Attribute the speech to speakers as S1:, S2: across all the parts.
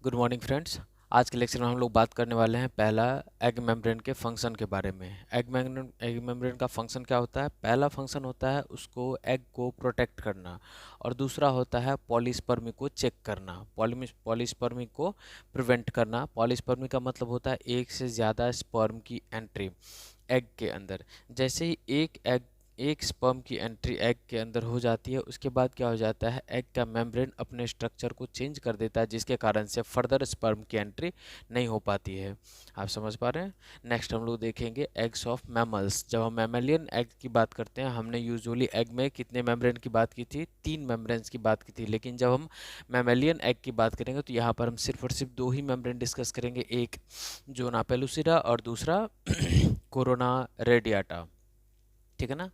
S1: Good morning friends. आज के lecture में हम लोग बात करने वाले हैं पहला एग मेम्ब्रेन के फंक्शन के बारे में। एग मेम्ब्रेन का फंक्शन क्या होता है? पहला फंक्शन होता है उसको एग को प्रोटेक्ट करना, और दूसरा होता है पॉलीस्पर्मी को चेक करना, पॉलीस्पर्मी को प्रिवेंट करना। पॉलीस्पर्मी का मतलब होता है एक से ज़्यादा स्पर्म की एंट्री एग के अंदर। जैसे ही एक स्पर्म की एंट्री एग के अंदर हो जाती है, उसके बाद क्या हो जाता है, एग का मेम्ब्रेन अपने स्ट्रक्चर को चेंज कर देता है, जिसके कारण से फर्दर स्पर्म की एंट्री नहीं हो पाती है। आप समझ पा रहे हैं? नेक्स्ट हम लोग देखेंगे एग्स ऑफ मैमल्स। जब हम मैमलियन एग की बात करते हैं, हमने यूजुअली एग में कितने मेम्ब्रेन की बात की थी? 3 मेम्ब्रेन्स की बात की थी। लेकिन जब हम मैमलियन एग की बात करेंगे तो यहाँ पर हम सिर्फ और सिर्फ 2 ही मेम्ब्रेन डिस्कस करेंगे, एक जोना पेलुसिडा और दूसरा कोरोना रेडियाटा। ठीक है ना?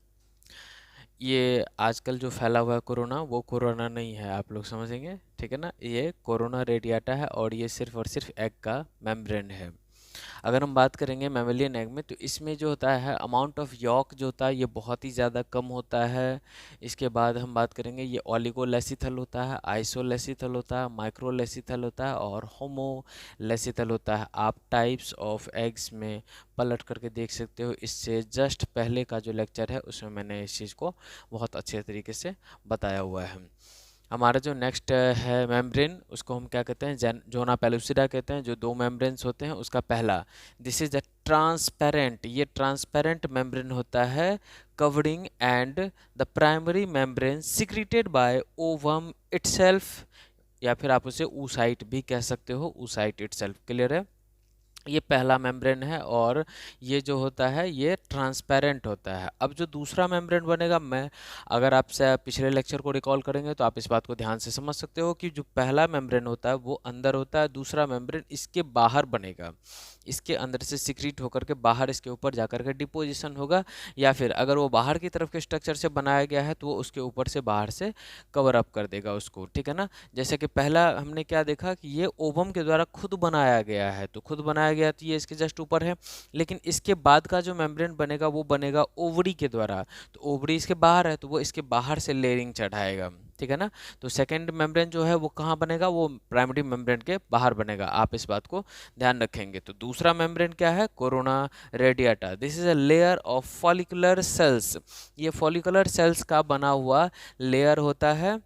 S1: ये आजकल जो फैला हुआ है कोरोना, वो कोरोना नहीं है, आप लोग समझेंगे। ठीक है ना? ये कोरोना रेडियाटा है और ये सिर्फ और सिर्फ एग का मेम्ब्रेन है। अगर हम बात करेंगे मैमेलियन एग में, तो इसमें जो होता है अमाउंट ऑफ यॉक जो होता है ये बहुत ही ज़्यादा कम होता है। इसके बाद हम बात करेंगे ये ओलिगोलेसिथल होता है, आइसोलेसिथल होता है, माइक्रोलेसिथल होता है और होमोलेसिथल होता है। आप टाइप्स ऑफ एग्स में पलट करके देख सकते हो। इससे जस्ट पहले का जो लेक्चर है उसमें मैंने इस चीज़ को बहुत अच्छे तरीके से बताया हुआ है। हमारा जो नेक्स्ट है मेम्ब्रेन, उसको हम क्या कहते हैं? जोना पेलुसिडा कहते हैं। जो 2 मेम्ब्रेन्स होते हैं उसका पहला, दिस इज अ ट्रांसपेरेंट, ये ट्रांसपेरेंट मेम्ब्रेन होता है covering and the primary membrane secreted by ovum itself, या फिर आप उसे ऊसाइट भी कह सकते हो, ऊसाइट इटसेल्फ। क्लियर है? ये पहला मेम्ब्रेन है और ये जो होता है ये ट्रांसपेरेंट होता है। अब जो दूसरा मेम्ब्रेन बनेगा, मैं अगर आपसे पिछले लेक्चर को रिकॉल करेंगे तो आप इस बात को ध्यान से समझ सकते हो कि जो पहला मेम्ब्रेन होता है वो अंदर होता है, दूसरा मेम्ब्रेन इसके बाहर बनेगा, इसके अंदर से सिक्रीट होकर के बाहर इसके ऊपर जाकर के डिपोजिशन होगा, या फिर अगर वो बाहर की तरफ के स्ट्रक्चर से बनाया गया है तो वो उसके ऊपर से बाहर से कवर अप कर देगा उसको। ठीक है ना? जैसे कि पहला हमने क्या देखा कि ये ओवम के द्वारा खुद बनाया गया है, तो खुद बनाया गया तो ये इसके जस्ट ऊपर है। लेकिन इसके बाद का जो मेम्ब्रेन बनेगा वो बनेगा ओवरी के द्वारा, तो ओवरी इसके बाहर है तो वो इसके बाहर से लेयरिंग चढ़ाएगा। ठीक है ना? तो सेकेंड मेम्ब्रेन जो है वो कहाँ बनेगा? वो प्राइमरी मेम्ब्रेन के बाहर बनेगा। आप इस बात को ध्यान रखेंगे। तो दूसरा मेम्ब्रेन क्या है? Corona radiata. This is a layer of follicular cells, ये फॉलिकुलर सेल्स का बना हुआ लेयर होता है,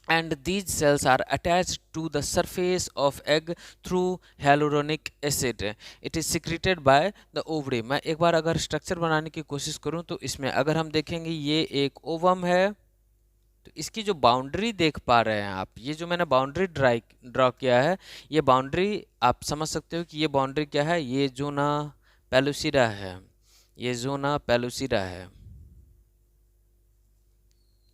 S1: and these cells are attached to the surface of egg through hyaluronic acid. It is secreted by the ovary. मैं एक बार अगर structure बनाने की कोशिश करूं तो इसमें अगर हम देखेंगे ये एक ओवम है, तो इसकी जो बाउंड्री देख पा रहे हैं आप, ये जो मैंने बाउंड्री ड्रॉ किया है, ये बाउंड्री आप समझ सकते हो कि ये बाउंड्री क्या है? ये जोना पेलुसिडा है, ये जोना पेलुसिडा है,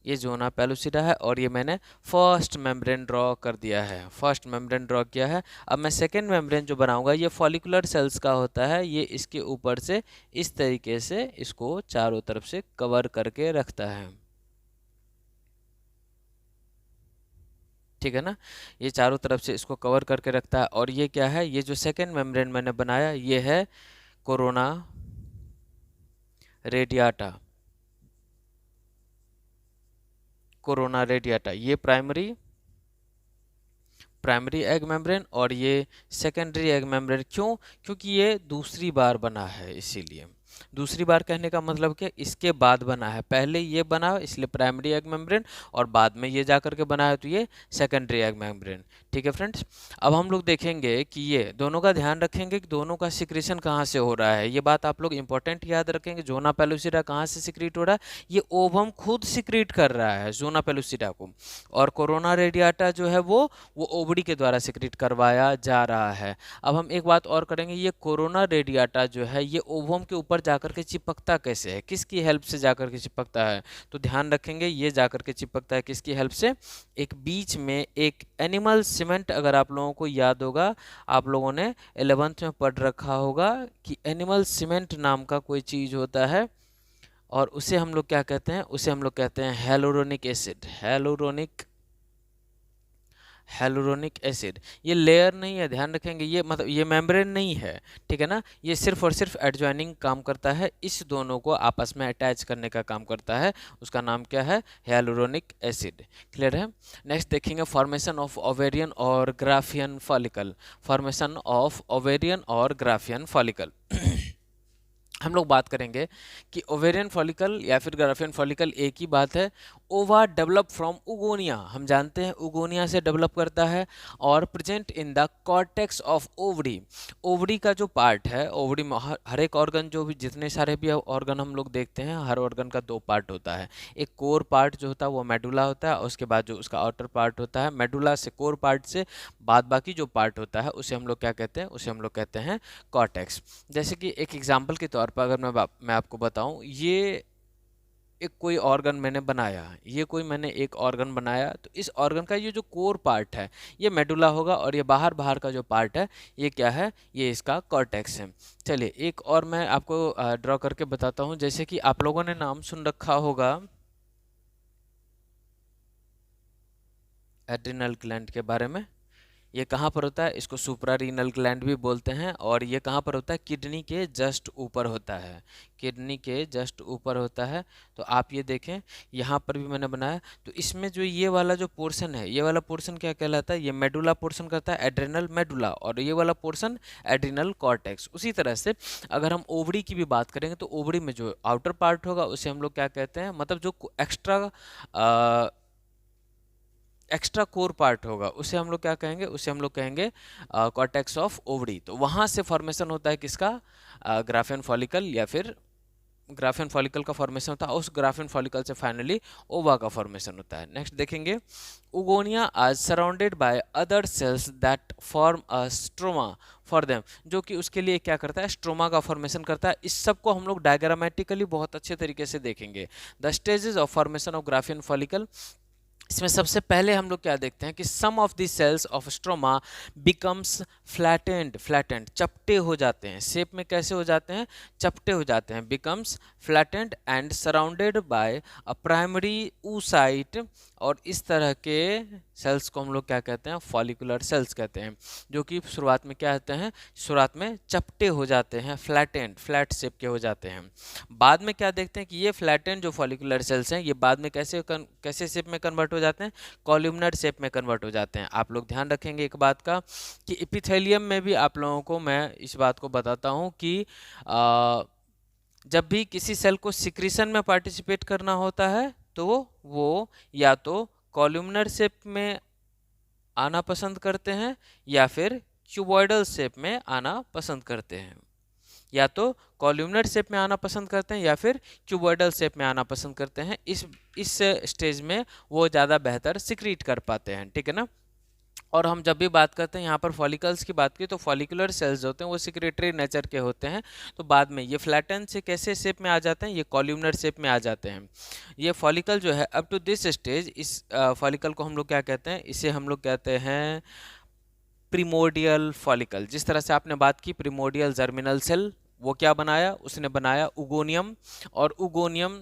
S1: ये जोना पेलुसिडा है और ये मैंने फर्स्ट मेम्ब्रेन ड्रॉ कर दिया है, फर्स्ट मेम्ब्रेन ड्रॉ किया है। अब मैं सेकेंड मेम्ब्रेन जो बनाऊंगा ये फॉलिकुलर सेल्स का होता है, ये इसके ऊपर से इस तरीके से इसको चारों तरफ से कवर करके रखता है। ठीक है ना? ये चारों तरफ से इसको कवर करके रखता है। और ये क्या है? ये जो सेकेंड मेम्ब्रेन मैंने बनाया ये है कोरोना रेडियाटा, कोरोना रेडियाटा। ये प्राइमरी एग मेम्ब्रेन और ये सेकेंडरी एग मेम्ब्रेन। क्यों? क्योंकि ये दूसरी बार बना है, इसीलिए। दूसरी बार कहने का मतलब क्या? इसके बाद बना है, पहले ये बना इसलिए प्राइमरी एग मेम्ब्रेन, और बाद में ये जाकर के बना है तो ये सेकेंडरी एग मेम्ब्रेन। ठीक है फ्रेंड्स? अब हम लोग देखेंगे कि ये दोनों का ध्यान रखेंगे कि दोनों का सिक्रेशन कहाँ से हो रहा है। ये बात आप लोग इंपॉर्टेंट याद रखेंगे। जोना पेलुसिडा कहाँ से सिक्रीट हो रहा है? ये ओवम खुद सिक्रीट कर रहा है जोना पेलुसिडा को, और कोरोना रेडियाटा जो है वो ओवरी के द्वारा सिक्रीट करवाया जा रहा है। अब हम एक बात और करेंगे, ये कोरोना रेडियाटा जो है ये ओवम के ऊपर जाकर के चिपकता कैसे है? किसकी हेल्प से जाकर के चिपकता है? तो ध्यान रखेंगे ये जाकर के चिपकता है किसकी हेल्प से? एक बीच में एक एनिमल सीमेंट, अगर आप लोगों को याद होगा, आप लोगों ने 11th में पढ़ रखा होगा कि एनिमल सीमेंट नाम का कोई चीज़ होता है, और उसे हम लोग क्या कहते हैं? उसे हम लोग कहते हैं हेलोरोनिक एसिड, हेलुरोनिक एसिड। ये लेयर नहीं है, ध्यान रखेंगे, ये मतलब ये मेम्ब्रेन नहीं है, ठीक है ना, ये सिर्फ और सिर्फ एडजॉइनिंग काम करता है, इस दोनों को आपस में अटैच करने का काम करता है, उसका नाम क्या है, हेलुरोनिक एसिड। क्लियर है। नेक्स्ट देखेंगे फॉर्मेशन ऑफ ओवेरियन और Graafian follicle. Formation of ovarian और ग्राफियन फॉलिकल हम लोग बात करेंगे कि ओवेरियन फॉलिकल या फिर ग्राफियन फॉलिकल एक ही बात है। ओवा डेवलप फ्रॉम उगोनिया, हम जानते हैं उगोनिया से डेवलप करता है, और present in the cortex of ovary. Ovary का जो पार्ट है, ओवरी में हर एक ऑर्गन, जो भी जितने सारे भी ऑर्गन हम लोग देखते हैं, हर ऑर्गन का दो पार्ट होता है। एक कोर पार्ट जो होता है वो मेडुला होता है, और उसके बाद जो उसका आउटर पार्ट होता है, मेडुला से कोर पार्ट से बाद बाकी जो पार्ट होता है उसे हम लोग क्या कहते हैं, उसे हम लोग कहते हैं कॉर्टेक्स। जैसे कि एक एग्जांपल के तौर पर अगर मैं आपको बताऊं, ये एक कोई ऑर्गन मैंने बनाया, ये कोई मैंने एक ऑर्गन बनाया, तो इस ऑर्गन का ये जो कोर पार्ट है ये मेडुला होगा, और ये बाहर बाहर का जो पार्ट है ये क्या है, ये इसका कॉर्टेक्स है। चलिए एक और मैं आपको ड्रॉ करके बताता हूँ। जैसे कि आप लोगों ने नाम सुन रखा होगा एड्रिनल ग्लैंड के बारे में। ये कहाँ पर होता है, इसको सुप्रारीनल ग्लैंड भी बोलते हैं, और ये कहाँ पर होता है, किडनी के जस्ट ऊपर होता है, किडनी के जस्ट ऊपर होता है। तो आप ये देखें, यहाँ पर भी मैंने बनाया, तो इसमें जो ये वाला जो पोर्शन है, ये वाला पोर्शन क्या कहलाता है, ये मेडुला पोर्शन करता है, एड्रेनल मेडुला, और ये वाला पोर्शन एड्रिनल कॉर्टेक्स। उसी तरह से अगर हम ओवरी की भी बात करेंगे, तो ओवरी में जो आउटर पार्ट होगा उसे हम लोग क्या कहते हैं, मतलब जो एक्स्ट्रा कोर पार्ट होगा उसे हम लोग क्या कहेंगे, उसे हम लोग कहेंगे कॉर्टेक्स ऑफ ओवरी। तो वहां से फॉर्मेशन होता है किसका, ग्राफियन फॉलिकल, या फिर ग्राफियन फॉलिकल का फॉर्मेशन होता है, उस ग्राफियन फॉलिकल से फाइनली ओवा का फॉर्मेशन होता है। नेक्स्ट देखेंगे oogonia are surrounded by other cells that form a stroma for them, जो कि उसके लिए क्या करता है, स्ट्रोमा का फॉर्मेशन करता है। इस सब को हम लोग डायग्रामेटिकली बहुत अच्छे तरीके से देखेंगे। The stages of formation of Graafian follicle, इसमें सबसे पहले हम लोग क्या देखते हैं कि some of the cells of stroma becomes flattened, flattened चपटे हो जाते हैं, शेप में कैसे हो जाते हैं, चपटे हो जाते हैं, becomes flattened and surrounded by a primary oocyte, और इस तरह के सेल्स को हम लोग क्या कहते हैं, फॉलिकुलर सेल्स कहते हैं, जो कि शुरुआत में क्या होते हैं, शुरुआत में चपटे हो जाते हैं, फ्लैटेंड, फ्लैट शेप के हो जाते हैं। बाद में क्या देखते हैं कि ये फ्लैटेंड जो फॉलिकुलर सेल्स हैं ये बाद में कैसे शेप में कन्वर्ट हो जाते हैं, कॉलमनर शेप में कन्वर्ट हो जाते हैं। आप लोग ध्यान रखेंगे एक बात का कि एपिथेलियम में भी आप लोगों को मैं इस बात को बताता हूँ कि जब भी किसी सेल को सिक्रीशन में पार्टिसिपेट करना होता है तो वो या तो कॉलमनर शेप में आना पसंद करते हैं, या फिर क्यूबॉइडल शेप में आना पसंद करते हैं, या तो कॉलमनर शेप में आना पसंद करते हैं या फिर क्यूबॉइडल शेप में आना पसंद करते हैं। इस स्टेज में वो ज़्यादा बेहतर सिक्रीट कर पाते हैं, ठीक है ना। और हम जब भी बात करते हैं यहाँ पर फॉलिकल्स की बात की, तो फॉलिकुलर सेल्स होते हैं वो सिक्रेटरी नेचर के होते हैं, तो बाद में ये फ्लैटन से कैसे शेप में आ जाते हैं, ये कॉलमनर शेप में आ जाते हैं। ये फॉलिकल जो है अप टू दिस स्टेज, इस फॉलिकल को हम लोग क्या कहते हैं, इसे हम लोग कहते हैं प्रिमोडियल फॉलिकल। जिस तरह से आपने बात की प्रिमोडियल जर्मिनल सेल, वो क्या बनाया, उसने बनाया उगोनियम, और उगोनियम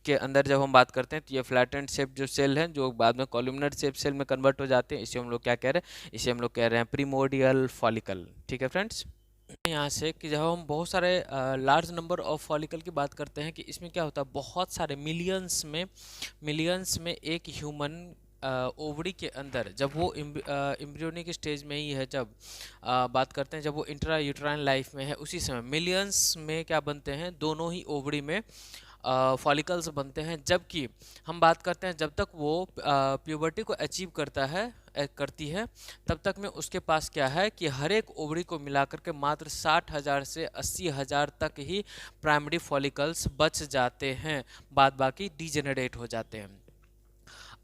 S1: के अंदर जब हम बात करते हैं तो ये फ्लैटेंड शेप जो सेल हैं जो बाद में कॉलमनर शेप सेल में कन्वर्ट हो जाते हैं, इसे हम लोग क्या कह रहे हैं, इसे हम लोग कह रहे हैं प्रिमोडियल फॉलिकल। ठीक है फ्रेंड्स, यहाँ से कि जब हम बहुत सारे लार्ज नंबर ऑफ फॉलिकल की बात करते हैं कि इसमें क्या होता है, बहुत सारे मिलियंस में एक ह्यूमन ओवरी के अंदर, जब वो एम्ब्रियोनिक स्टेज में ही है, जब बात करते हैं जब वो इंट्रा यूट्राइन लाइफ में है, उसी समय मिलियंस में क्या बनते हैं, दोनों ही ओवरी में फॉलिकल्स बनते हैं। जबकि हम बात करते हैं जब तक वो प्यूबर्टी को अचीव करती है, तब तक में उसके पास क्या है कि हर एक ओवरी को मिलाकर के मात्र 60,000 से 80,000 तक ही प्राइमरी फॉलिकल्स बच जाते हैं, बाद बाकी डीजेनरेट हो जाते हैं।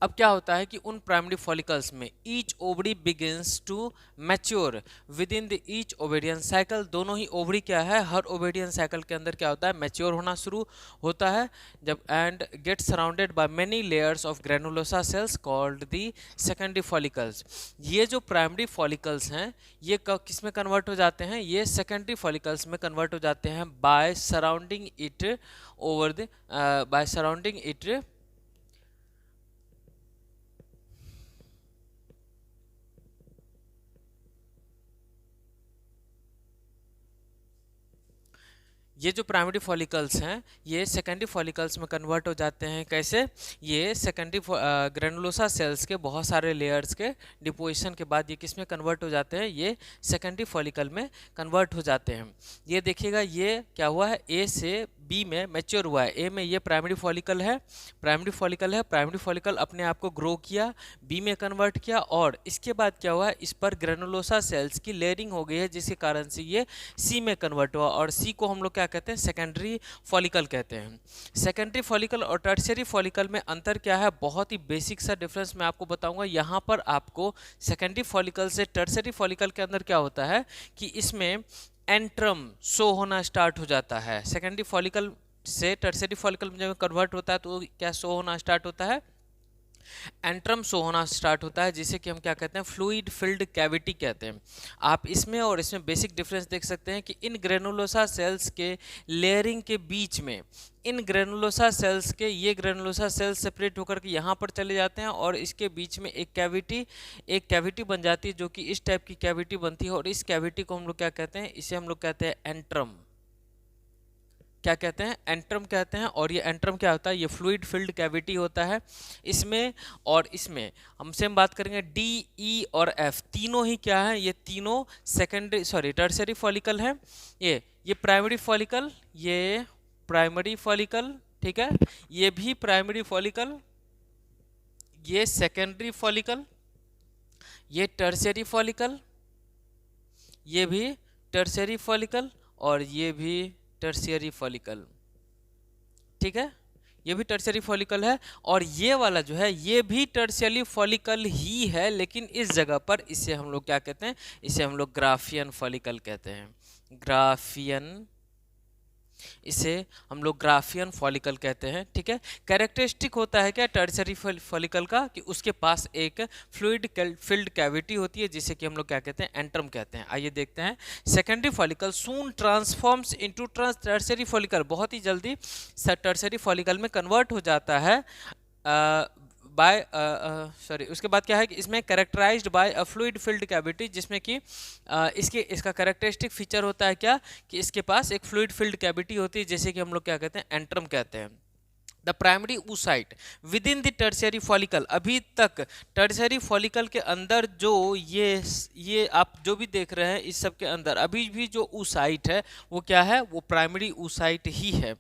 S1: अब क्या होता है कि उन प्राइमरी फॉलिकल्स में each ovary begins to mature within the each ovarian cycle, दोनों ही ओवरी क्या है, हर ओवेरियन साइकिल के अंदर क्या होता है, मैच्योर होना शुरू होता है, जब and get surrounded by many layers of granulosa cells called the secondary follicles. ये जो प्राइमरी फॉलिकल्स हैं ये किस में कन्वर्ट हो जाते हैं, ये सेकेंडरी फॉलिकल्स में कन्वर्ट हो जाते हैं बाय सराउंडिंग इट ये जो प्राइमरी फॉलिकल्स हैं ये सेकेंडरी फॉलिकल्स में कन्वर्ट हो जाते हैं। कैसे? ये सेकेंडरी ग्रेनुलोसा सेल्स के बहुत सारे लेयर्स के डिपोजिशन के बाद ये किस में कन्वर्ट हो जाते हैं? ये सेकेंडरी फॉलिकल में कन्वर्ट हो जाते हैं। ये देखिएगा, ये क्या हुआ है, ए से बी में मैच्योर हुआ है। ए में ये प्राइमरी फॉलिकल है, प्राइमरी फॉलिकल अपने आप को ग्रो किया, बी में कन्वर्ट किया, और इसके बाद क्या हुआ है, इस पर ग्रेनुलोसा सेल्स की लेयरिंग हो गई है, जिसके कारण से ये सी में कन्वर्ट हुआ, और सी को हम लोग क्या कहते हैं? सेकेंडरी फॉलिकल कहते हैं। सेकेंडरी फॉलिकल और टर्शियरी फॉलिकल में अंतर क्या है? बहुत ही बेसिक सा डिफरेंस मैं आपको बताऊंगा। यहाँ पर आपको सेकेंडरी फॉलिकल से टर्शियरी फॉलिकल के अंदर क्या होता है कि इसमें एंट्रम शो होना स्टार्ट हो जाता है। सेकेंडरी फॉलिकल से टर्शियरी फॉलिकल में जब कन्वर्ट होता है तो क्या शो होना स्टार्ट होता है? एंट्रम शो होना स्टार्ट होता है, जिसे कि हम क्या कहते हैं? फ्लूइड फिल्ड कैविटी कहते हैं। आप इसमें और इसमें बेसिक डिफरेंस देख सकते हैं कि इन ग्रेनुलोसा सेल्स के लेयरिंग के बीच में इन ग्रेनुलोसा सेल्स के ये ग्रेनुलोसा सेल्स सेपरेट होकर के यहाँ पर चले जाते हैं, और इसके बीच में एक कैविटी बन जाती है, जो कि इस टाइप की कैविटी बनती है, और इस कैविटी को हम लोग क्या कहते हैं? इसे हम लोग कहते हैं एंट्रम। क्या कहते हैं? एंट्रम कहते हैं। और ये एंट्रम क्या होता है? ये फ्लूइड फिल्ड कैविटी होता है इसमें, और इसमें हमसे हम बात करेंगे डी, ई और एफ तीनों ही क्या है? ये तीनों टर्शियरी फॉलिकल है। ये प्राइमरी फॉलिकल, ये प्राइमरी फॉलिकल, ठीक है, ये भी प्राइमरी फॉलिकल, ये सेकेंडरी फॉलिकल, ये टर्शियरी फॉलिकल, ये भी टर्शियरी फॉलिकल, और ये भी टर्शियरी फॉलिकल, ठीक है, ये भी टर्शियरी फॉलिकल है। और ये वाला जो है ये भी टर्शियरी फॉलिकल ही है, लेकिन इस जगह पर इसे हम लोग क्या कहते हैं? इसे हम लोग ग्राफियन फॉलिकल कहते हैं। इसे हम लोग ग्राफियन फॉलिकल कहते हैं, ठीक है। कैरेक्टरिस्टिक होता है क्या टर्शियरी फॉलिकल का? कि उसके पास एक फ्लूइड फिल्ड कैविटी होती है, जिसे कि हम लोग क्या कहते हैं? एंट्रम कहते हैं। आइए देखते हैं। सेकेंडरी फॉलिकल सून ट्रांसफॉर्म्स इनटू टर्शियरी फॉलिकल, बहुत ही जल्दी टर्शियरी फॉलिकल में कन्वर्ट हो जाता है उसके बाद क्या है कि इसमें characterised by a fluid filled cavity, जिसमें कि इसका कैरेक्टरिस्टिक फीचर होता है क्या? कि इसके पास एक फ्लूइड फिल्ड कैविटी होती है, जैसे कि हम लोग क्या कहते हैं? एंट्रम कहते हैं। The primary oocyte with in the tertiary follicle, अभी तक टर्शियरी फॉलिकल के अंदर जो ये आप जो भी देख रहे हैं, इस सब के अंदर अभी भी जो oocyte है वो क्या है? वो प्राइमरी oocyte ही है।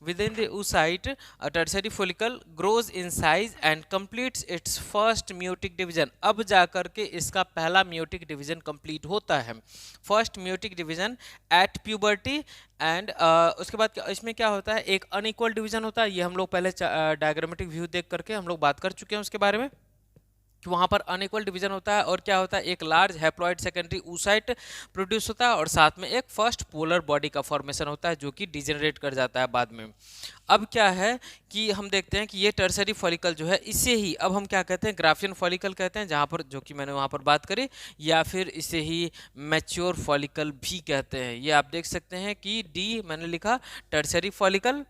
S1: With in the oocyte tertiary follicle grows in size and completes it's first meiotic division, अब जाकर के इसका पहला म्यूटिक डिवीजन कंप्लीट होता है। First meiotic division at puberty, and उसके बाद इसमें क्या होता है? एक अनइक्वल डिवीजन होता है। ये हम लोग पहले डायग्रामेटिक व्यू देख करके हम लोग बात कर चुके हैं उसके बारे में, कि वहाँ पर अनइक्वल डिवीजन होता है, और क्या होता है? एक large haploid secondary oocyte produce होता है, और साथ में एक फर्स्ट पोलर बॉडी का फॉर्मेशन होता है, जो कि डिजेनरेट कर जाता है बाद में। अब क्या है कि हम देखते हैं कि ये टर्शियरी फॉलिकल जो है, इसे ही अब हम क्या कहते हैं? ग्राफियन फॉलिकल कहते हैं, जहाँ पर जो कि मैंने वहाँ पर बात करी, या फिर इसे ही मैच्योर फॉलिकल भी कहते हैं। ये आप देख सकते हैं कि डी मैंने लिखा टर्शियरी फॉलिकल,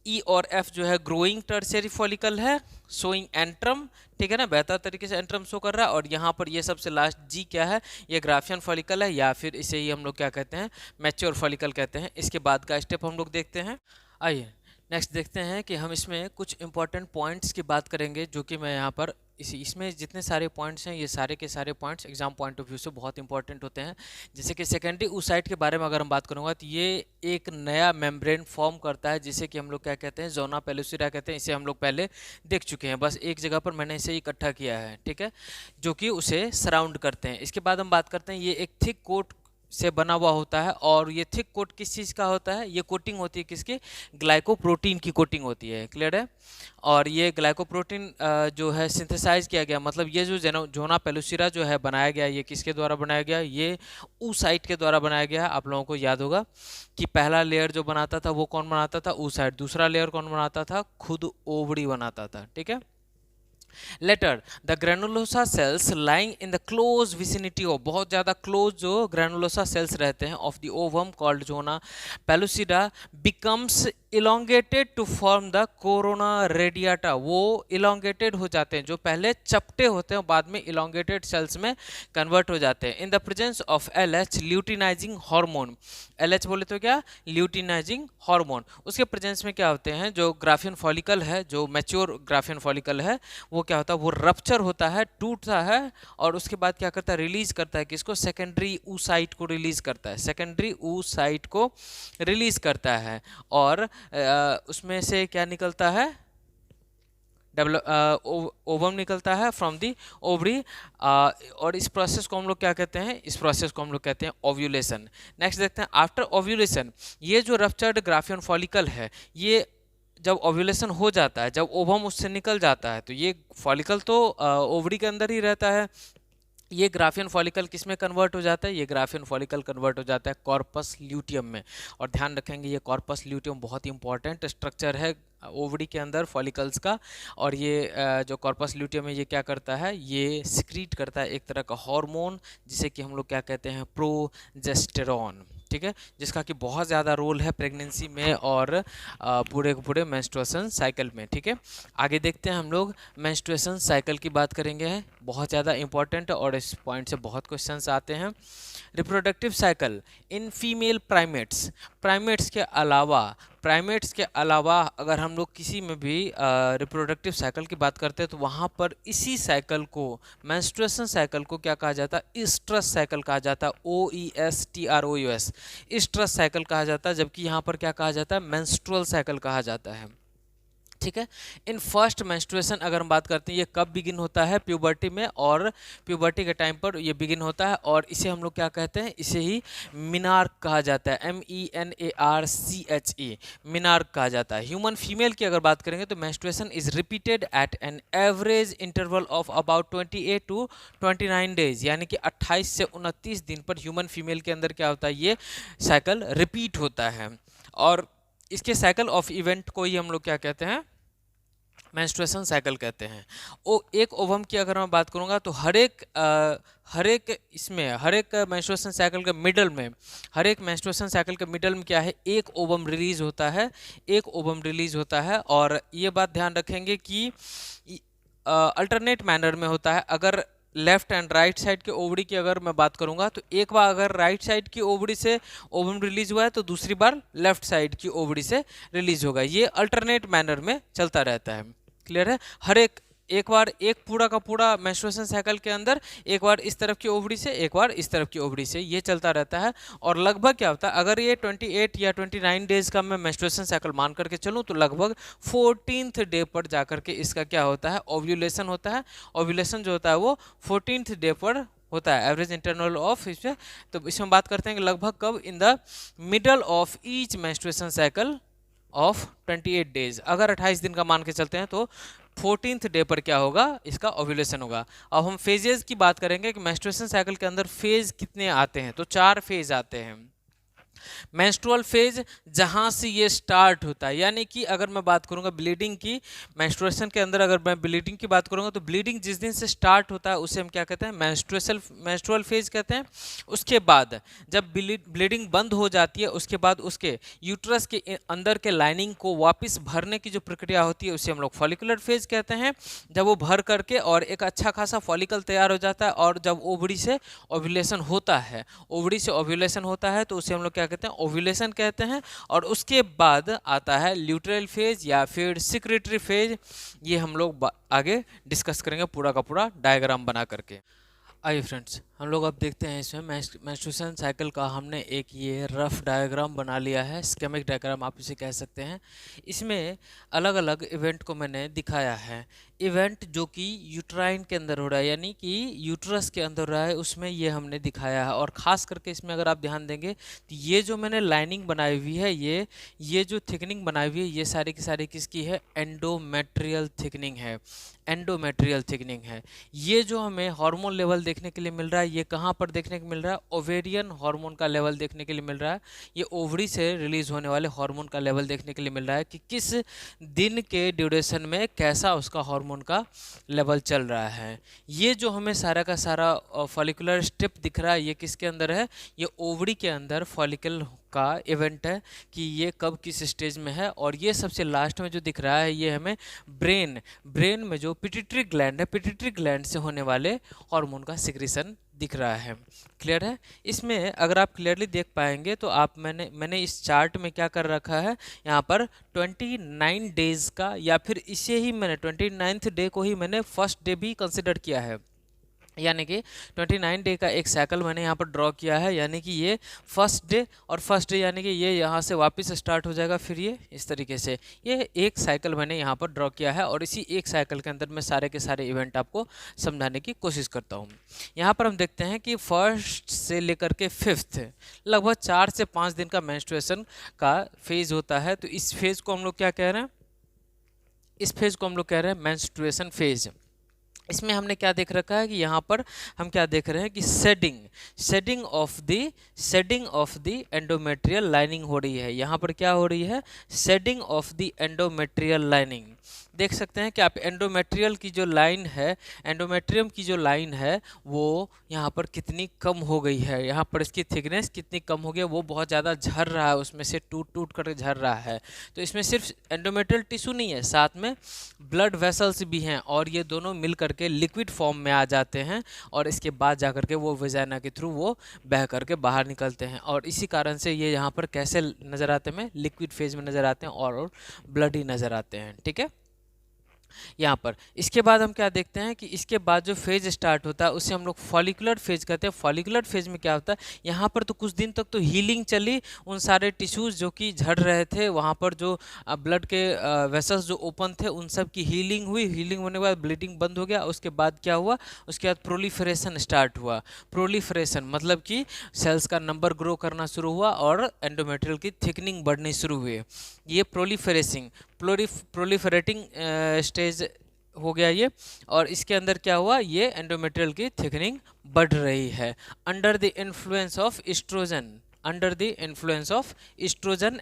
S1: ई और एफ जो है ग्रोइंग टर्शियरी फॉलिकल है, शोइंग एंट्रम, ठीक है ना, बेहतर तरीके से एंट्रम शो कर रहा है। और यहाँ पर ये सबसे लास्ट जी क्या है? ये ग्राफियन फॉलिकल है, या फिर इसे ही हम लोग क्या कहते हैं? मैच्योर फॉलिकल कहते हैं। इसके बाद का स्टेप हम लोग देखते हैं। आइए नेक्स्ट देखते हैं कि हम इसमें कुछ इंपॉर्टेंट पॉइंट्स की बात करेंगे, जो कि मैं यहाँ पर इसमें जितने सारे पॉइंट्स हैं, ये सारे के सारे points exam point of view से बहुत इंपॉर्टेंट होते हैं। जैसे कि सेकेंडरी oocyte के बारे में अगर हम बात करूँगा, तो ये एक नया मेम्ब्रेन फॉर्म करता है, जिसे कि हम लोग क्या कहते हैं? ज़ोना पेलुसिरा कहते हैं। इसे हम लोग पहले देख चुके हैं, बस एक जगह पर मैंने इसे इकट्ठा किया है, ठीक है, जो कि उसे सराउंड करते हैं। इसके बाद हम बात करते हैं, ये एक थिक कोट से बना हुआ होता है, और ये थिक कोट किस चीज़ का होता है? ये कोटिंग होती है किसकी? ग्लाइकोप्रोटीन की कोटिंग होती है, क्लियर है। और ये ग्लाइकोप्रोटीन जो है सिंथेसाइज किया गया, मतलब ये जो ज़ोना पेलुसिरा जो है बनाया गया, ये किसके द्वारा बनाया गया? ये oocyte के द्वारा बनाया गया है। आप लोगों को याद होगा कि पहला लेयर जो बनाता था वो कौन बनाता था? oocyte। दूसरा लेयर कौन बनाता था? खुद ओवरी बनाता था, ठीक है। Later the granulosa cells lying in the close vicinity of, बहुत ज़्यादा क्लोज जो ग्रेनुलोसा सेल्स रहते हैं of the ovum called zona pellucida becomes elongated to form the corona radiata, वो इलोंगेटेड हो जाते हैं, जो पहले चपटे होते हैं बाद में इलोंगेटेड सेल्स में कन्वर्ट हो जाते हैं। In the presence of LH luteinizing hormone, LH बोले तो क्या, ल्यूटिनाइजिंग हार्मोन, उसके प्रेजेंस में क्या होते हैं, जो ग्राफियन फॉलिकल है, जो मैच्योर ग्राफियन फॉलिकल है, वो क्या होता है, वो रप्चर होता है, टूटता है, और उसके बाद क्या करता है, रिलीज करता है किसको, सेकेंडरी oocyte को रिलीज करता है, सेकेंडरी oocyte को रिलीज करता है, और उसमें से क्या निकलता है, ओवम निकलता है फ्रॉम दी ओवरी, और इस प्रोसेस को हम लोग क्या कहते हैं, इस प्रोसेस को हम लोग कहते हैं ओव्यूलेशन। नेक्स्ट देखते हैं, आफ्टर ओव्यूलेशन, ये जो रप्चर्ड ग्राफियन फॉलिकल है, ये जब ओव्यूलेशन हो जाता है, जब ओवम उससे निकल जाता है, तो ये फॉलिकल तो ओवरी के अंदर ही रहता है, ये ग्राफियन फॉलिकल किस में कन्वर्ट हो जाता है, ये ग्राफियन फॉलिकल कन्वर्ट हो जाता है कॉर्पस ल्यूटियम में। और ध्यान रखेंगे ये कॉर्पस ल्यूटियम बहुत ही इंपॉर्टेंट स्ट्रक्चर है ओवरी के अंदर फॉलिकल्स का, और ये जो कॉर्पस ल्यूटियम है, ये क्या करता है, ये सिक्रीट करता है एक तरह का हार्मोन, जिसे कि हम लोग क्या कहते हैं, प्रोजेस्टेरॉन, ठीक है, जिसका कि बहुत ज़्यादा रोल है प्रेगनेंसी में और पूरे के पूरे मेंस्ट्रुएशन साइकिल में, ठीक है। आगे देखते हैं हम लोग, मेंस्ट्रुएशन साइकिल की बात करेंगे, बहुत ज़्यादा इंपॉर्टेंट, और इस पॉइंट से बहुत क्वेश्चंस आते हैं। Reproductive cycle in female primates, primates के अलावा अगर हम लोग किसी में भी रिप्रोडक्टिव साइकिल की बात करते हैं, तो वहाँ पर इसी साइकिल को, मेंस्ट्रुएशन साइकिल को क्या कहा जाता है, ईस्ट्रस साइकिल कहा जाता है, OESTROUS, ईस्ट्रस साइकिल कहा जाता है, जबकि यहाँ पर क्या कहा जाता है, मेंस्ट्रुअल साइकिल कहा जाता है, ठीक है। इन फर्स्ट मेंस्ट्रुएशन अगर हम बात करते हैं, ये कब बिगिन होता है, प्यूबर्टी में, और प्यूबर्टी के टाइम पर ये बिगिन होता है, और इसे हम लोग क्या कहते हैं, इसे ही मिनार्क कहा जाता है, MENARCHE, मिनार्क कहा जाता है। ह्यूमन फीमेल की अगर बात करेंगे तो menstruation is repeated at an average interval of about 28 to 29 days, यानी कि 28 से 29 दिन पर ह्यूमन फीमेल के अंदर क्या होता है, ये साइकिल रिपीट होता है, और इसके साइकिल ऑफ इवेंट को ही हम लोग क्या कहते हैं, मेंस्ट्रुएशन साइकिल कहते हैं। एक ओवम की अगर मैं बात करूंगा, तो हर एक इसमें, हर एक मेंस्ट्रुएशन साइकिल के मिडल में, हर एक मेंस्ट्रुएशन साइकिल के मिडल में क्या है, एक ओवम रिलीज होता है, एक ओवम रिलीज होता है, और ये बात ध्यान रखेंगे कि अल्टरनेट मैनर में होता है। अगर लेफ्ट एंड राइट साइड के ओवरी की अगर मैं बात करूंगा, तो एक बार अगर राइट साइड की ओवरी से ओवम रिलीज हुआ है, तो दूसरी बार लेफ्ट साइड की ओवरी से रिलीज होगा, ये अल्टरनेट मैनर में चलता रहता है, क्लियर है। हर एक बार एक पूरा का पूरा मेंस्ट्रुएशन साइकिल के अंदर एक बार इस तरफ की ओवरी से, एक बार इस तरफ की ओवरी से, ये चलता रहता है। और लगभग क्या होता है, अगर ये 28 या 29 डेज का मैं मेंस्ट्रुएशन साइकिल मान करके चलूँ, तो लगभग 14th डे पर जाकर के इसका क्या होता है, ओव्यूलेशन होता है। ओव्यूलेशन जो होता है वो 14th डे पर होता है, एवरेज इंटरवल ऑफ इसमें। तो इसमें बात करते हैं कि लगभग कब, in the middle of each menstruation cycle of 28 days, अगर 28 दिन का मान के चलते हैं, तो 14th डे पर क्या होगा, इसका ओव्यूलेशन होगा। अब हम फेजेस की बात करेंगे कि मेंस्ट्रुएशन साइकिल के अंदर फेज कितने आते हैं, तो 4 फेज आते हैं। मेंस्ट्रुअल फेज जहां से ये स्टार्ट होता है, यानी कि अगर मैं बात करूंगा ब्लीडिंग की, मेंस्ट्रुएशन के अंदर अगर मैं ब्लीडिंग की बात करूंगा, तो ब्लीडिंग जिस दिन से स्टार्ट होता है उसे हम क्या कहते हैं, मेंस्ट्रुअल फेज कहते हैं। उसके बाद जब ब्लीडिंग बंद हो जाती है, उसके बाद उसके यूट्रस के अंदर के लाइनिंग को वापस भरने की जो प्रक्रिया होती है, उसे हम लोग फॉलिकुलर फेज कहते हैं। जब वो भर करके और एक अच्छा खासा फॉलिकल तैयार हो जाता है, और जब ओवरी से ओव्यूलेशन होता है, ओवरी से ओव्यूलेशन होता है, तो उसे हम लोग क्या कहते हैं, ओव्यूलेशन कहते हैं। और उसके बाद आता है ल्यूटेरल फेज या फिर सिक्रेटरी फेज, ये हम लोग आगे डिस्कस करेंगे पूरा का पूरा डायग्राम बना करके। आइए फ्रेंड्स, हम लोग अब देखते हैं इसमें मेंस्ट्रुएशन साइकिल का हमने एक ये रफ डायग्राम बना लिया है, स्कीमेटिक डायग्राम आप इसे कह सकते हैं। इसमें अलग अलग इवेंट को मैंने दिखाया है। इवेंट जो कि यूट्राइन के अंदर हो रहा है, यानी कि यूट्रस के अंदर हो रहा है, उसमें ये हमने दिखाया है। और ख़ास करके इसमें अगर आप ध्यान देंगे, तो ये जो मैंने लाइनिंग बनाई हुई है, ये जो थिकनिंग बनाई हुई है, ये सारी की सारी किसकी है, एंडोमेट्रियल थिकनिंग है, एंडोमेट्रियल थिकनिंग है। ये जो हमें हार्मोन लेवल देखने के लिए मिल रहा है, ये कहाँ पर देखने को मिल रहा है, ओवेरियन हार्मोन का लेवल देखने के लिए मिल रहा है। ये ओवरी से रिलीज होने वाले हार्मोन का लेवल देखने के लिए मिल रहा है कि किस दिन के ड्यूरेशन में कैसा उसका हार्मोन का लेवल चल रहा है। ये जो हमें सारा का सारा फॉलिकुलर स्ट्रिप दिख रहा है, ये किसके अंदर है, ये ओवरी के अंदर फॉलिकल का इवेंट है कि ये कब किस स्टेज में है। और ये सबसे लास्ट में जो दिख रहा है ये हमें ब्रेन में जो पिट्यूटरी ग्लैंड है, पिट्यूटरी ग्लैंड से होने वाले हार्मोन का सिक्रीशन दिख रहा है। क्लियर है? इसमें अगर आप क्लियरली देख पाएंगे तो आप मैंने इस चार्ट में क्या कर रखा है, यहाँ पर 29 डेज का, या फिर इसे ही मैंने 29th डे को ही मैंने फर्स्ट डे भी कंसिडर किया है, यानी कि 29 डे का एक साइकिल मैंने यहाँ पर ड्रॉ किया है। यानी कि ये फर्स्ट डे यानी कि ये यहाँ से वापस स्टार्ट हो जाएगा, फिर ये इस तरीके से ये एक साइकिल मैंने यहाँ पर ड्रॉ किया है। और इसी एक साइकिल के अंदर मैं सारे के सारे इवेंट आपको समझाने की कोशिश करता हूँ। यहाँ पर हम देखते हैं कि फर्स्ट से लेकर के फिफ्थ लगभग 4 से 5 दिन का मेंस्ट्रुएशन का फेज होता है। तो इस फेज को हम लोग क्या कह रहे हैं, इस फेज को हम लोग कह रहे हैं मेंस्ट्रुएशन फेज। इसमें हमने क्या देख रखा है कि यहाँ पर हम क्या देख रहे हैं कि shedding of the endometrial lining हो रही है। यहाँ पर क्या हो रही है, shedding of the endometrial lining. देख सकते हैं कि आप एंडोमेट्रियल की जो लाइन है, एंडोमेट्रियम की जो लाइन है वो यहाँ पर कितनी कम हो गई है, यहाँ पर इसकी थिकनेस कितनी कम हो गई है, वो बहुत ज़्यादा झर रहा है, उसमें से टूट कर झर रहा है। तो इसमें सिर्फ एंडोमेट्रियल टिश्यू नहीं है, साथ में ब्लड वेसल्स भी हैं, और ये दोनों मिल करके लिक्विड फॉर्म में आ जाते हैं, और इसके बाद जा करके वो वेजाइना के थ्रू वो बह करके बाहर निकलते हैं। और इसी कारण से ये यहाँ पर कैसे नज़र आते हैं, लिक्विड फेज में नज़र आते हैं और ब्लडी नज़र आते हैं। ठीक है, यहाँ पर इसके बाद हम क्या देखते हैं कि इसके बाद जो फेज स्टार्ट होता है उसे हम लोग फॉलिकुलर फेज कहते हैं। फॉलिकुलर फेज में क्या होता है, यहाँ पर तो कुछ दिन तक तो हीलिंग चली, उन सारे टिश्यूज जो कि झड़ रहे थे, वहाँ पर जो ब्लड के वेसल्स जो ओपन थे उन सब की हीलिंग हुई। हीलिंग होने के बाद ब्लीडिंग बंद हो गया। उसके बाद क्या हुआ, उसके बाद प्रोलिफरेशन स्टार्ट हुआ। प्रोलिफरेशन मतलब कि सेल्स का नंबर ग्रो करना शुरू हुआ और एंडोमेट्रियल की थिकनिंग बढ़नी शुरू हुई। ये प्रोलिफरेटिंग स्टेज हो गया ये। और इसके अंदर क्या हुआ, ये एंडोमेट्रियल की थिकनिंग बढ़ रही है under the influence of oestrogen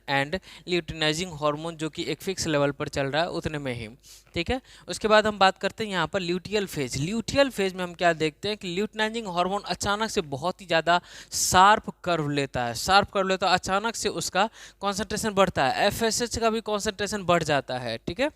S1: and luteinizing hormone, जो कि एक फिक्स लेवल पर चल रहा है उतने में ही। ठीक है, उसके बाद हम बात करते हैं यहाँ पर ल्यूटियल फेज में हम क्या देखते हैं कि ल्यूटिनाइजिंग हार्मोन अचानक से बहुत ही ज़्यादा शार्प कर्व लेता है, अचानक से उसका कॉन्सेंट्रेशन बढ़ता है, एफएसएच का भी कॉन्सेंट्रेशन बढ़ जाता है। ठीक है,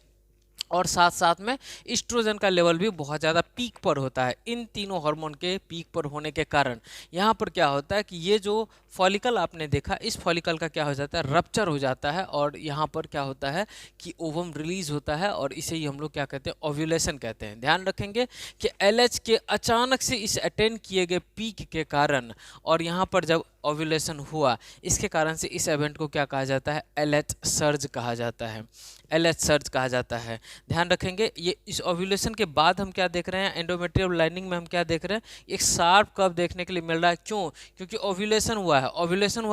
S1: और साथ साथ में ईस्ट्रोजन का लेवल भी बहुत ज़्यादा पीक पर होता है। इन तीनों हार्मोन के पीक पर होने के कारण यहाँ पर क्या होता है कि ये जो फॉलिकल आपने देखा, इस फॉलिकल का क्या हो जाता है, रप्चर हो जाता है, और यहाँ पर क्या होता है कि ओवम रिलीज होता है, और इसे ही हम लोग क्या कहते हैं, ओव्यूलेशन कहते हैं। ध्यान रखेंगे कि एलएच के अचानक से इस अटेन किए गए पीक के कारण, और यहाँ पर जब ओव्यूलेशन हुआ, इसके कारण से इस इवेंट को क्या कहा जाता है, एलएच सर्ज कहा जाता है। ध्यान रखेंगे। ये इस ओव्यूलेशन के बाद हम क्या देख रहे हैं, एंडोमेट्रियल लाइनिंग में हम क्या देख रहे हैं, एक शार्प कर्व देखने के लिए मिल रहा है। क्यों? क्योंकि ओव्यूलेशन हुआ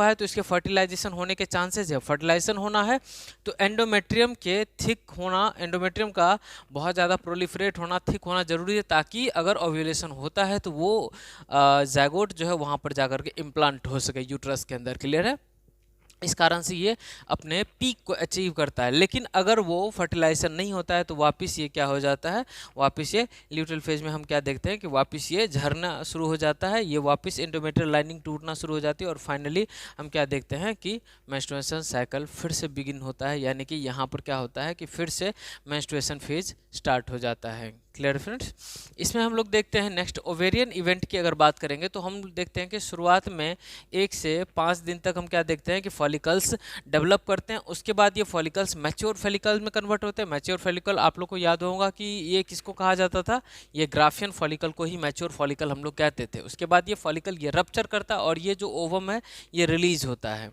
S1: है तो इसके फर्टिलाइजेशन होने के चांसेस है। फर्टिलाइजेशन होना है तो एंडोमेट्रियम के थिक होना, एंडोमेट्रियम का बहुत ज़्यादा प्रोलिफरेट होना, थिक होना जरूरी है, ताकि अगर ओव्यूलेशन होता है तो वो ज़ायगोट जो है वहाँ पर जाकर के इम्प्लांट हो सके यूट्रस के अंदर। क्लियर है? इस कारण से ये अपने पीक को अचीव करता है। लेकिन अगर वो फर्टिलाइजेशन नहीं होता है तो वापस ये क्या हो जाता है, वापस ये ल्यूटियल फेज में हम क्या देखते हैं कि वापस ये झरना शुरू हो जाता है, ये वापस एंडोमेट्रियल लाइनिंग टूटना शुरू हो जाती है, और फाइनली हम क्या देखते हैं कि मेंस्ट्रुएशन साइकिल फिर से बिगिन होता है। यानी कि यहाँ पर क्या होता है कि फिर से मेंस्ट्रुएशन फेज स्टार्ट हो जाता है। Clear friends? इसमें हम लोग देखते हैं नेक्स्ट ओवेरियन इवेंट की अगर बात करेंगे तो हम देखते हैं कि शुरुआत में 1 से 5 दिन तक हम क्या देखते हैं कि फॉलिकल्स डेवलप करते हैं। उसके बाद ये फॉलिकल्स मैच्योर फॉलिकल में कन्वर्ट होते हैं। मैच्योर फॉलिकल आप लोग को याद होगा कि ये किसको कहा जाता था, ये ग्राफियन फॉलिकल को ही मैच्योर फॉलिकल हम लोग कहते थे। उसके बाद ये फॉलिकल ये रप्चर करता है और ये जो ओवम है ये रिलीज होता है।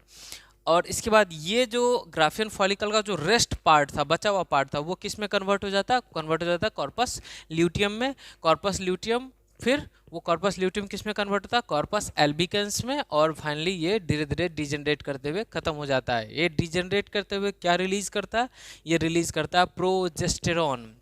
S1: और इसके बाद ये जो ग्राफियन फॉलिकल का जो रेस्ट पार्ट था, बचा हुआ पार्ट था, वो किस में कन्वर्ट हो जाता है, कॉर्पस ल्यूटियम में। कॉर्पस ल्यूटियम, फिर वो कॉर्पस ल्यूटियम किस में कन्वर्ट होता है, कॉर्पस एल्बिकेंस में, और फाइनली ये धीरे धीरे डिजेनरेट करते हुए खत्म हो जाता है। ये डिजेनरेट करते हुए क्या रिलीज करता है, ये रिलीज करता है प्रोजेस्टेरॉन।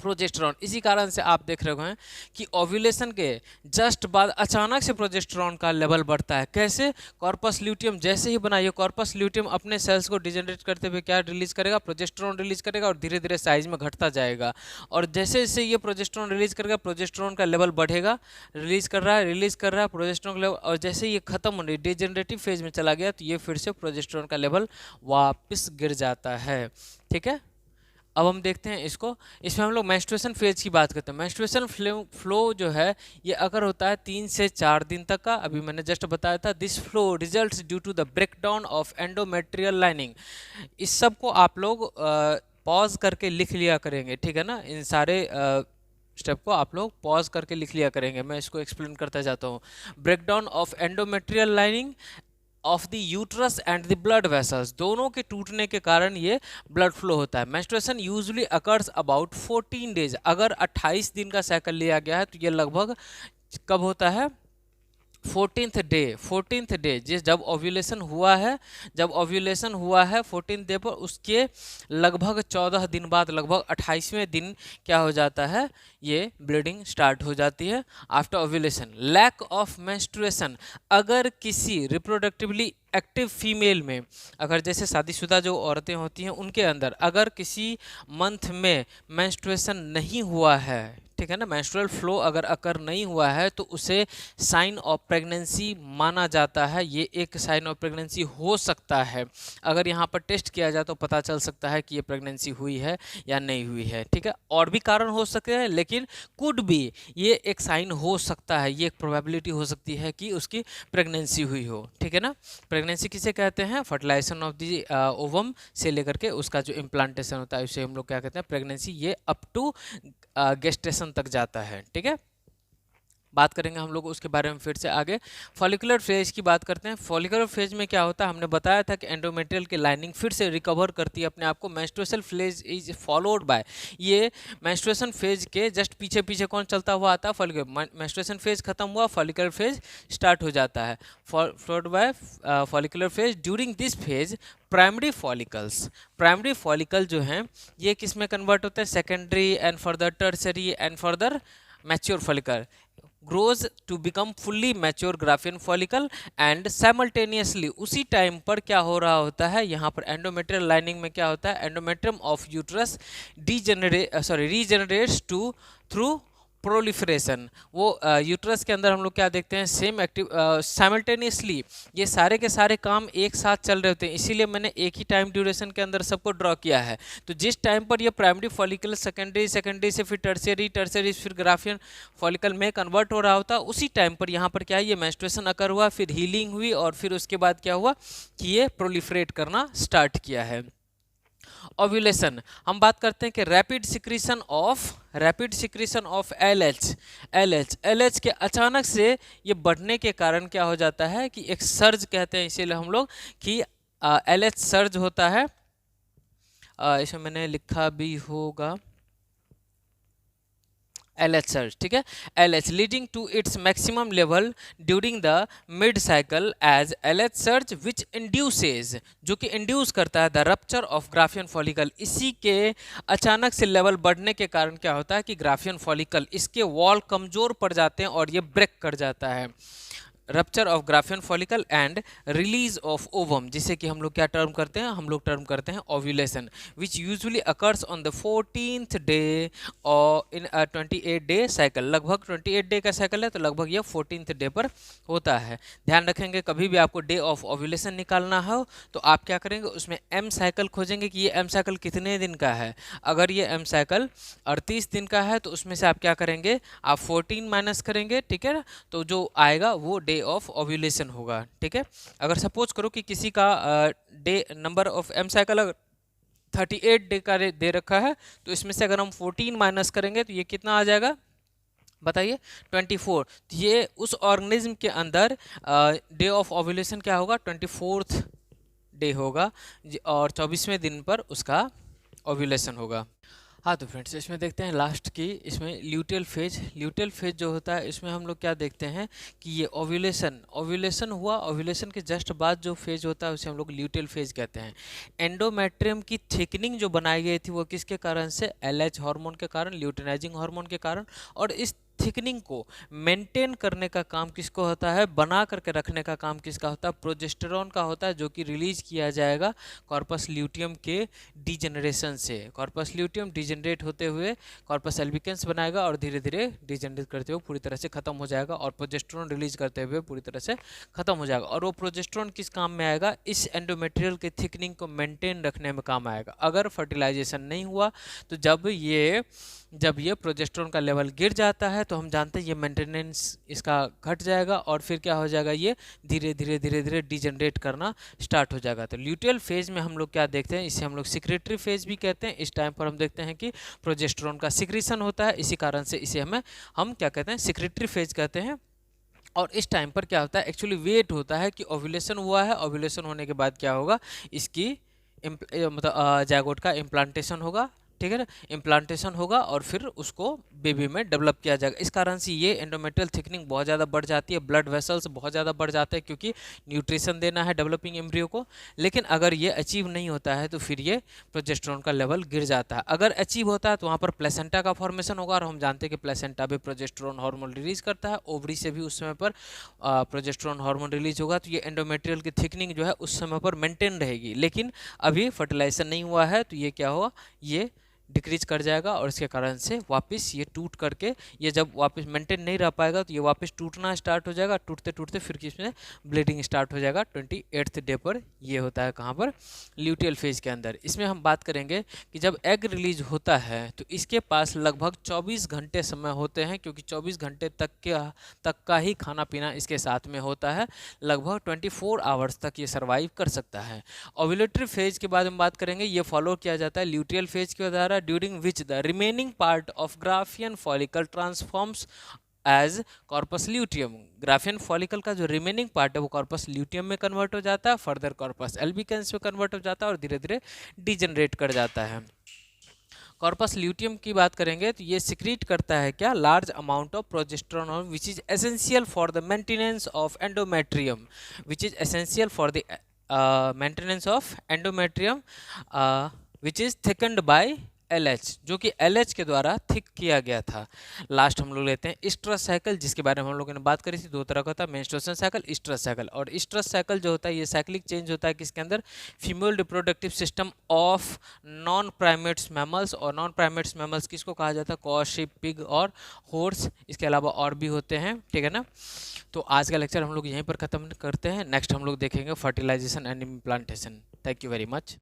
S1: प्रोजेस्टेरॉन। इसी कारण से आप देख रहे हैं कि ओव्यूलेशन के जस्ट बाद अचानक से प्रोजेस्टेरॉन का लेवल बढ़ता है। कैसे? कॉर्पस ल्यूटियम जैसे ही बनाइए, कॉर्पस ल्यूटियम अपने सेल्स को डिजेनरेट करते हुए क्या रिलीज करेगा? प्रोजेस्टेरॉन रिलीज करेगा और धीरे धीरे साइज में घटता जाएगा। और जैसे जैसे ये प्रोजेस्टेरॉन रिलीज करेगा, प्रोजेस्टेरॉन का लेवल बढ़ेगा, रिलीज कर रहा है प्रोजेस्टेरॉन का लेवल, और जैसे ये खत्म होने डिजेनरेटिव फेज में चला गया तो ये फिर से प्रोजेस्टेरॉन का लेवल वापस गिर जाता है। ठीक है, अब हम देखते हैं इसको। इसमें हम लोग मेंस्ट्रुएशन फेज की बात करते हैं। मेंस्ट्रुएशन फ्लो जो है ये अगर होता है 3 से 4 दिन तक का, अभी मैंने जस्ट बताया था। This flow results due to the breakdown of endometrial lining. इस सब को आप लोग पॉज करके लिख लिया करेंगे, ठीक है ना। इन सारे स्टेप को आप लोग पॉज करके लिख लिया करेंगे। मैं इसको एक्सप्लेन करता जाता हूँ। Breakdown of endometrial lining of the uterus and the blood vessels, दोनों के टूटने के कारण ये ब्लड फ्लो होता है। Menstruation usually occurs about 14 days. अगर 28 दिन का साइकिल लिया गया है तो ये लगभग कब होता है? 14th डे जिस जब ओव्यूलेशन हुआ है, 14th डे पर उसके लगभग 14 दिन बाद, लगभग 28वें दिन क्या हो जाता है? ये ब्लीडिंग स्टार्ट हो जाती है after ovulation. Lack of menstruation, अगर किसी रिप्रोडक्टिवली एक्टिव फीमेल में, अगर जैसे शादीशुदा जो औरतें होती हैं उनके अंदर अगर किसी मंथ में मेंस्ट्रुएशन नहीं हुआ है, ठीक है ना, मेंस्ट्रुअल फ्लो अगर अकर नहीं हुआ है तो उसे साइन ऑफ प्रेगनेंसी माना जाता है। ये एक साइन ऑफ प्रेगनेंसी हो सकता है। अगर यहाँ पर टेस्ट किया जाए तो पता चल सकता है कि ये प्रेगनेंसी हुई है या नहीं हुई है। ठीक है, और भी कारण हो सकते हैं लेकिन कुड भी ये एक साइन हो सकता है, ये एक प्रोबेबिलिटी हो सकती है कि उसकी प्रेगनेंसी हुई हो। ठीक है ना। प्रेगनेंसी किसे कहते हैं? फर्टिलाइजेशन ऑफ दी ओवम से लेकर के उसका जो इम्प्लांटेशन होता है उसे हम लोग क्या कहते हैं? प्रेगनेंसी। ये अप टू गेस्टेशन तक जाता है। ठीक है, बात करेंगे हम लोग उसके बारे में फिर से आगे। फॉलिकुलर फेज की बात करते हैं। फॉलिकुलर फेज में क्या होता है? हमने बताया था कि एंडोमेट्रियल की लाइनिंग फिर से रिकवर करती है अपने आप को। Menstruation phase is followed by, ये मेंस्ट्रुएशन फेज के जस्ट पीछे पीछे कौन चलता हुआ आता है? फॉलिकुलर। मेंस्ट्रुएशन फेज खत्म हुआ, फॉलिकुलर फेज स्टार्ट हो जाता है, followed by follicular phase. During this phase primary follicle जो हैं ये किस में कन्वर्ट होते हैं? Secondary and further tertiary and further mature follicle grows to become fully mature Graafian follicle and simultaneously उसी टाइम पर क्या हो रहा होता है? यहाँ पर एंडोमेट्रियल लाइनिंग में क्या होता है? Endometrium of uterus regenerates through proliferation. वो यूट्रस के अंदर हम लोग क्या देखते हैं? सेम एक्टिव साइमल्टेनियसली ये सारे के सारे काम एक साथ चल रहे होते हैं, इसीलिए मैंने एक ही टाइम ड्यूरेशन के अंदर सबको ड्रॉ किया है। तो जिस टाइम पर ये प्राइमरी फॉलिकल सेकेंडरी से फिर टर्सरी फिर ग्राफियन फॉलिकल में कन्वर्ट हो रहा होता है, उसी टाइम पर यहाँ पर क्या है? ये मेंस्ट्रुएशन अकर हुआ, फिर हीलिंग हुई और फिर उसके बाद क्या हुआ कि ये प्रोलिफरेट करना स्टार्ट किया है। ओव्यूलेशन हम बात करते हैं कि रैपिड सिक्रीशन ऑफ एलएच के अचानक से ये बढ़ने के कारण क्या हो जाता है कि एक सर्ज कहते हैं, इसीलिए हम लोग कि एलएच सर्ज होता है। इसमें मैंने लिखा भी होगा LH surge, ठीक है। LH leading to its maximum level during the mid cycle as LH surge which induces, जो कि इंड्यूस करता है the rupture of Graafian follicle. इसी के अचानक से लेवल बढ़ने के कारण क्या होता है कि ग्राफियन फॉलिकल इसके वॉल कमजोर पड़ जाते हैं और ये ब्रेक कर जाता है। Rupture of Graafian follicle and release of ovum, जिसे कि हम लोग क्या टर्म करते हैं? हम लोग टर्म करते हैं ovulation, which usually occurs on the 14th day और इन 28 डे साइकिल। लगभग 28 डे का साइकिल है तो लगभग ये 14th डे पर होता है। ध्यान रखेंगे कभी भी आपको डे ऑफ ओव्यूलेशन निकालना हो तो आप क्या करेंगे? उसमें एम साइकिल खोजेंगे कि ये एम साइकिल कितने दिन का है। अगर ये एम साइकिल 38 दिन का है तो उसमें से आप क्या करेंगे? आप 14 माइनस करेंगे, ठीक है ना। तो जो आएगा वो डे ऑफ ओव्यूलेशन होगा, ठीक है। अगर सपोज करो कि किसी का day number of M cycle अगर 38 डे का दे रखा है तो इसमें से अगर हम 14 माइनस करेंगे तो ये कितना आ जाएगा? बताइए 24। तो ये उस ऑर्गेनिज्म के अंदर डे ऑफ ओव्यूलेशन क्या होगा? 24th डे होगा और 24वें दिन पर उसका ओव्यूलेशन होगा। हाँ तो फ्रेंड्स इसमें देखते हैं लास्ट की, इसमें ल्यूटियल फेज जो होता है इसमें हम लोग क्या देखते हैं कि ये ओव्यूलेशन हुआ, ओव्यूलेशन के जस्ट बाद जो फेज होता है उसे हम लोग ल्यूटियल फेज कहते हैं। एंडोमेट्रियम की थिकनिंग जो बनाई गई थी वो किसके कारण से, एलएच हार्मोन के कारण, ल्यूटिनाइजिंग हार्मोन के कारण। और इस थिकनिंग को मेंटेन करने का काम किसको होता है, बना करके रखने का काम किसका होता है, प्रोजेस्टेरॉन का होता है, जो कि रिलीज किया जाएगा कॉर्पस ल्यूटियम के डिजेनरेशन से। कॉर्पस ल्यूटियम डिजेनरेट होते हुए कॉर्पस एल्बिकेंस बनाएगा और धीरे धीरे डिजेनरेट करते हुए पूरी तरह से खत्म हो जाएगा, और प्रोजेस्टेरॉन रिलीज करते हुए पूरी तरह से खत्म हो जाएगा। और वो प्रोजेस्टेरॉन किस काम में आएगा, इस एंडोमेटेरियल के थिकनिंग को मेंटेन रखने में काम आएगा। अगर फर्टिलाइजेशन नहीं हुआ तो जब ये प्रोजेस्टेरॉन का लेवल गिर जाता है तो हम जानते हैं ये मेंटेनेंस इसका घट जाएगा, और फिर क्या हो जाएगा, ये धीरे धीरे डिजेनरेट करना स्टार्ट हो जाएगा। तो ल्यूटियल फेज में हम लोग क्या देखते हैं, इसे हम लोग सिक्रेटरी फेज भी कहते हैं। इस टाइम पर हम देखते हैं कि प्रोजेस्टेरॉन का सिक्रीशन होता है, इसी कारण से इसे हम क्या कहते हैं, सिक्रेटरी फेज कहते हैं। और इस टाइम पर क्या होता है, एक्चुअली वेट होता है कि ओव्यूलेशन हुआ है, ओव्यूलेशन होने के बाद क्या होगा, इसकी मतलब जायगोट का इम्प्लांटेशन होगा, ठीक है ना, इम्प्लांटेशन होगा और फिर उसको बेबी में डेवलप किया जाएगा। इस कारण से ये एंडोमेट्रियल थिकनिंग बहुत ज़्यादा बढ़ जाती है, ब्लड वेसल्स बहुत ज़्यादा बढ़ जाते हैं, क्योंकि न्यूट्रिशन देना है डेवलपिंग एम्ब्रियो को। लेकिन अगर ये अचीव नहीं होता है तो फिर ये प्रोजेस्टेरॉन का लेवल गिर जाता है। अगर अचीव होता है तो वहाँ पर प्लेसेंटा का फॉर्मेशन होगा, और हम जानते हैं कि प्लेसेंटा भी प्रोजेस्टेरॉन हार्मोन रिलीज करता है, ओवरी से भी उस समय पर प्रोजेस्टेरॉन हार्मोन रिलीज होगा, तो ये एंडोमेट्रियल की थिकनिंग जो है उस समय पर मेंटेन रहेगी। लेकिन अभी फर्टिलाइजेशन नहीं हुआ है तो ये क्या होगा, ये डिक्रीज कर जाएगा, और इसके कारण से वापस ये टूट करके, ये जब वापस मेंटेन नहीं रह पाएगा तो ये वापस टूटना स्टार्ट हो जाएगा, टूटते टूटते फिर इसमें ब्लीडिंग स्टार्ट हो जाएगा 28th डे पर। ये होता है कहाँ पर, ल्यूटियल फेज के अंदर। इसमें हम बात करेंगे कि जब एग रिलीज होता है तो इसके पास लगभग 24 घंटे समय होते हैं, क्योंकि 24 घंटे तक का ही खाना पीना इसके साथ में होता है। लगभग 24 आवर्स तक ये सर्वाइव कर सकता है। ओव्यूलेटरी फेज के बाद हम बात करेंगे, ये फॉलो किया जाता है ल्यूटियल फेज के द्वारा, during which the remaining part of Graafian follicle transforms as corpus luteum. Graafian follicle का जो रिमेनिंग पार्ट है वो कॉर्पस ल्यूटियम में कन्वर्ट हो जाता है, फर्दर कॉर्पस एल्बिकेंस में कन्वर्ट हो जाता है और धीरे धीरे डिजेनरेट कर जाता है। कॉर्पस ल्यूटियम की बात करेंगे तो ये सिक्रीट करता है क्या, large amount of progesterone which is essential for the maintenance of endometrium, which is essential for the maintenance of endometrium, which is thickened by LH, जो कि LH के द्वारा थिक किया गया था। लास्ट हम लोग लेते हैं इस्ट्रस साइकिल, जिसके बारे में हम लोगों ने बात करी थी। दो तरह का होता है, मेंस्ट्रुएशन साइकिल, इस्ट्रस साइकिल। और इस्ट्रस साइकिल जो होता है ये साइक्लिक चेंज होता है किसके अंदर, female reproductive system of non primates mammals. और नॉन प्राइमेट्स मैमल्स किसको कहा जाता है, कॉ, शिप, पिग और हॉर्स। इसके अलावा और भी होते हैं, ठीक है ना। तो आज का लेक्चर हम लोग यहीं पर ख़त्म करते हैं। नेक्स्ट हम लोग देखेंगे fertilisation and implantation. Thank you very much.